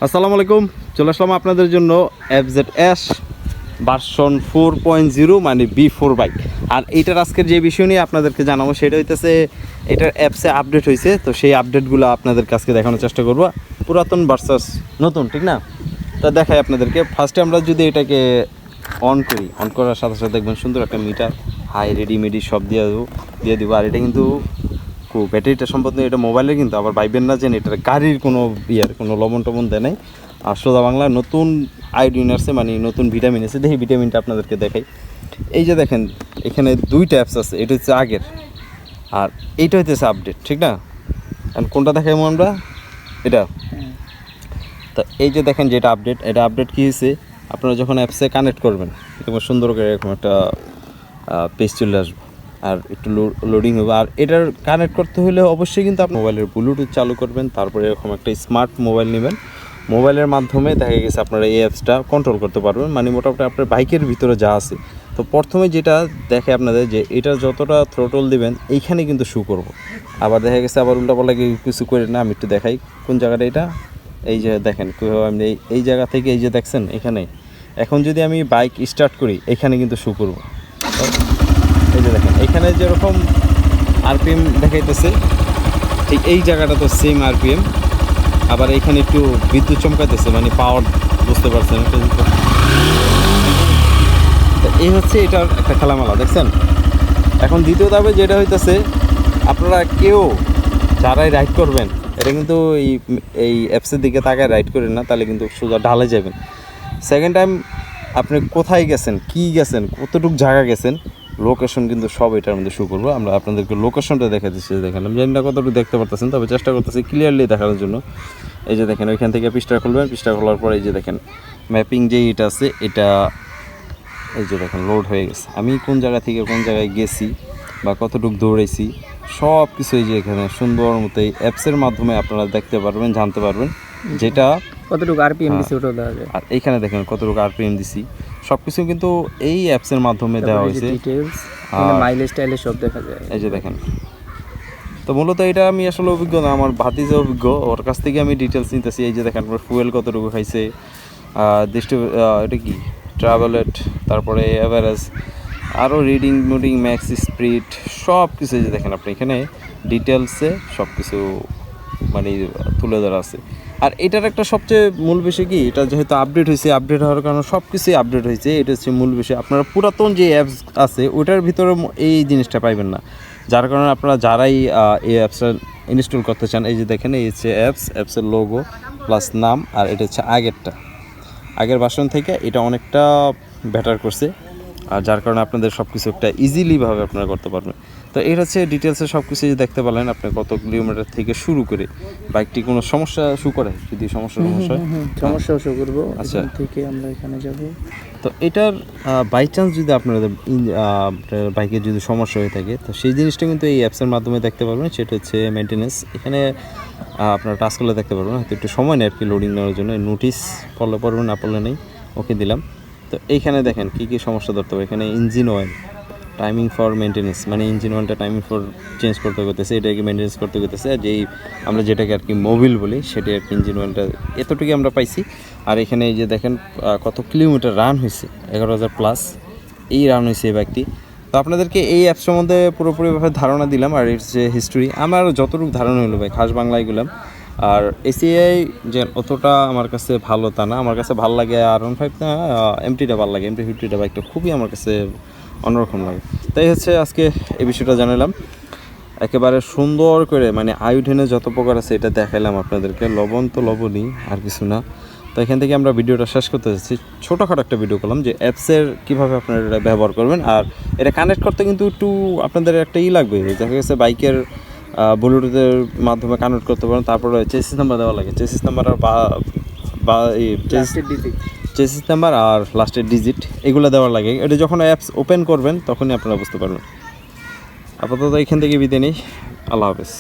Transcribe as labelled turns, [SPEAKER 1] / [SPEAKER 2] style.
[SPEAKER 1] আসসালামু আলাইকুম, চলে আসলাম আপনাদের জন্য FZS ভার্সন 4.0 মানে B4 বাইক। আর এইটার আজকের যে বিষয় নিয়ে আপনাদেরকে জানাবো সেটা হইতেছে এটার অ্যাপসে আপডেট হয়েছে, তো সেই আপডেটগুলো আপনাদের কাছে দেখানোর চেষ্টা করবো। পুরাতন ভার্সাস নতুন, ঠিক না? তা দেখাই আপনাদেরকে। ফার্স্টে আমরা যদি এটাকে অন করি, অন করার সাথে সাথে দেখবেন সুন্দর একটা মিটার, হাই রেডিমেডি সব দিয়ে দিব। আর এটা কিন্তু ব্যাটারিটা সম্পর্কে এটা মোবাইলের, কিন্তু আবার ভাইবেন না যে এটা গাড়ির কোনো কোনো লবণ টবণ দেয় নাই। আর সোজা বাংলা নতুন আয়োডিন আছে, মানে নতুন ভিটামিন আছে। দেখি ভিটামিনটা আপনাদেরকে দেখাই। এই যে দেখেন এখানে দুইটা অ্যাপস আছে, এটা হচ্ছে আগের আর এইটা হইতেছে আপডেট, ঠিক না? আর কোনটা দেখাইবো আমরা? এটা। তা এই যে দেখেন যেটা আপডেট, এটা আপডেট কী হয়েছে, আপনারা যখন অ্যাপসে কানেক্ট করবেন এরকম সুন্দর করে এরকম একটা পেজ চলে আসবে আর একটু লোডিং হবে। আর এটার কানেক্ট করতে হলে অবশ্যই কিন্তু আপনি মোবাইলের ব্লুটুথ চালু করবেন, তারপরে এরকম একটা স্মার্ট মোবাইল নেবেন। মোবাইলের মাধ্যমে দেখা গেছে আপনারা এই অ্যাপসটা কন্ট্রোল করতে পারবেন, মানে মোটামুটি আপনার বাইকের ভিতরে যা আছে। তো প্রথমে যেটা দেখে আপনাদের যে এটা যতটা থ্রোটল দিবেন এইখানে কিন্তু শু করব। আবার দেখা গেছে আবার উল্টাপাল্টা কিছু করে না, আমি একটু দেখাই কোন জায়গাটা। এটা এই যে দেখেন কীভাবে আমি এই জায়গা থেকে এই যে দেখছেন এখানে, এখন যদি আমি বাইক স্টার্ট করি এখানে কিন্তু শু করব। এই যে দেখেন এখানে যেরকম আরপিএম দেখাইতেছে, ঠিক এই জায়গাটা তো সেম আরপিএম। আবার এখানে একটু বিদ্যুৎ চমকাইতেছে, মানে পাওয়ার, বুঝতে পারছেন? এই হচ্ছে এটার একটা খেলামেলা, দেখছেন? এখন দ্বিতীয় ধাপে যেটা হইতেছে, আপনারা কেউ যারাই রাইড করবেন এটা কিন্তু এই অ্যাপসের দিকে তাকায় রাইড করেন না, তাহলে কিন্তু সোজা ঢালে যাবেন। সেকেন্ড টাইম আপনি কোথায় গেছেন, কী গেছেন, কতটুকু জায়গা গেছেন, লোকেশন কিন্তু সব এটার মধ্যে শো করবো। আমরা আপনাদেরকে লোকেশনটা দেখাচ্ছি, দেখালাম। জানি না কতটুকু দেখতে পারতেছেন, তবে চেষ্টা করতেছি ক্লিয়ারলি দেখানোর জন্য। এই যে দেখেন ওইখান থেকে পৃষ্ঠা খুলবেন, পৃষ্ঠা খোলার পর এই যে দেখেন ম্যাপিং যে এটা আছে, এটা এই যে দেখেন লোড হয়ে গেছে। আমি কোন জায়গা থেকে কোন জায়গায় গেছি বা কতটুকু দৌড়েছি সব কিছু এই যে এখানে সুন্দর মতো এই অ্যাপসের মাধ্যমে আপনারা দেখতে পারবেন, জানতে পারবেন যেটা
[SPEAKER 2] কতটুকু আরপিএম দিছি ওটা দেওয়া যায়।
[SPEAKER 1] আর এইখানে দেখেন কতটুকু আরপিএম দিছি, সব কিছু কিন্তু এই অ্যাপসের মাধ্যমে দেওয়া হয়েছে।
[SPEAKER 2] ডিটেইলস মাইলেজ টাইলেজ সব দেখা যায়।
[SPEAKER 1] এই যে দেখেন। তো মূলত এটা আমি আসলে অভিজ্ঞ না, আমার ভাতিজা অভিজ্ঞ, ওর কাছ থেকে আমি ডিটেলস নিতেছি। এই যে দেখেন ফুয়েল কতটুকু খাইছে, এটা কি ট্রাভেলেট, তারপরে অ্যাভারেজ, আরও রিডিং মুডিং, ম্যাক্স স্পিড, সব কিছু এই যে দেখেন আপনি এখানে ডিটেলসে সব কিছু মানে তুলে ধরা আছে। আর এটার একটা সবচেয়ে মূল বিষয় কি, এটা যেহেতু আপডেট হয়েছে, আপডেট হওয়ার কারণে সব কিছুই আপডেট হয়েছে, এটা হচ্ছে মূল বিষয়। আপনারা পুরাতন যে অ্যাপস আছে ওটার ভিতরে এই জিনিসটা পাইবেন না, যার কারণে আপনারা যারাই এই অ্যাপসটা ইনস্টল করতে চান, এই যে দেখেন এই হচ্ছে অ্যাপসের লোগো প্লাস নাম, আর এটা হচ্ছে আগের ভার্সন থেকে এটা অনেকটা বেটার করছে। আর যার কারণে আপনাদের সব কিছু একটা ইজিলিভাবে আপনারা করতে পারবেন। তো এর হচ্ছে ডিটেলসে সব কিছু দেখতে পারলেন আপনি কত কিলোমিটার থেকে শুরু করে বাইকটি কোনো সমস্যা শু করে, যদি সমস্যা হয়
[SPEAKER 2] সমস্যা শো করবো।
[SPEAKER 1] আচ্ছা,
[SPEAKER 2] থেকে আমরা এখানে যাব।
[SPEAKER 1] তো এটার বাই চান্স যদি আপনাদের বাইকের যদি সমস্যা হয়ে থাকে, তো সেই জিনিসটা কিন্তু এই অ্যাপসের মাধ্যমে দেখতে পারবেন। সেটা হচ্ছে মেনটেন্যান্স। এখানে আপনারা টাচ করলে দেখতে পারবেন, হয়তো একটু সময় নেই আর কি লোডিং নেওয়ার জন্য। নোটিস পড়লে পড়বেন, না পড়লে নেই, ওকে দিলাম। তো এইখানে দেখেন কী কী সমস্যা ধরতে হবে। এখানে engine oil timing for maintenance, মানে ইঞ্জিন অয়েলটা টাইমিং ফর চেঞ্জ করতে করতেছে, এটাকে মেনটেন্যান্স করতে করতেছে। আর যেই আমরা যেটাকে আর কি মোবিল বলি সেটা আর কি ইঞ্জিন অয়েলটা এতটুকুই আমরা পাইছি। আর এখানে এই যে দেখেন কত কিলোমিটার রান হয়েছে, 11,000 প্লাস এই রান হয়েছে এই বাইকটি। তো আপনাদেরকে এই অ্যাপ সম্বন্ধে পুরোপুরিভাবে ধারণা দিলাম। আর এর যে হিস্ট্রি আমার যতটুকু ধারণা হলো ভাই, খাস বাংলায় গেলাম। আর এসিআই যে অতটা আমার কাছে ভালো তা না, আমার কাছে ভালো লাগে R15 না, MT-টা ভালো লাগে, MT-50 বাইকটা খুবই আমার কাছে অন্যরকম লাগে। তাই হচ্ছে আজকে এই বিষয়টা জানালাম একেবারে সুন্দর করে, মানে আয়োডিনে যত প্রকার আছে এটা দেখাইলাম আপনাদেরকে। লবণ তো লবণই, আর কিছু না। তো এখান থেকে আমরা ভিডিওটা শেষ করতে যাচ্ছি। ছোটোখাটো একটা ভিডিও করলাম যে অ্যাপসের কীভাবে আপনারা এটা ব্যবহার করবেন। আর এটা কানেক্ট করতে কিন্তু একটু আপনাদের একটা লাগবে, দেখা গেছে বাইকের ব্লুটুথের মাধ্যমে কানেক্ট করতে পারেন। তারপরে চেসিস নাম্বার দেওয়া লাগে, চেসিস নাম্বার আর চেসিস নাম্বার আর লাস্টের ডিজিট এগুলো দেওয়ার লাগে। এটা যখন অ্যাপস ওপেন করবেন তখনই আপনারা বুঝতে পারবেন। আপাতত এখান থেকে বিদায় নেই, আল্লাহ হাফেজ।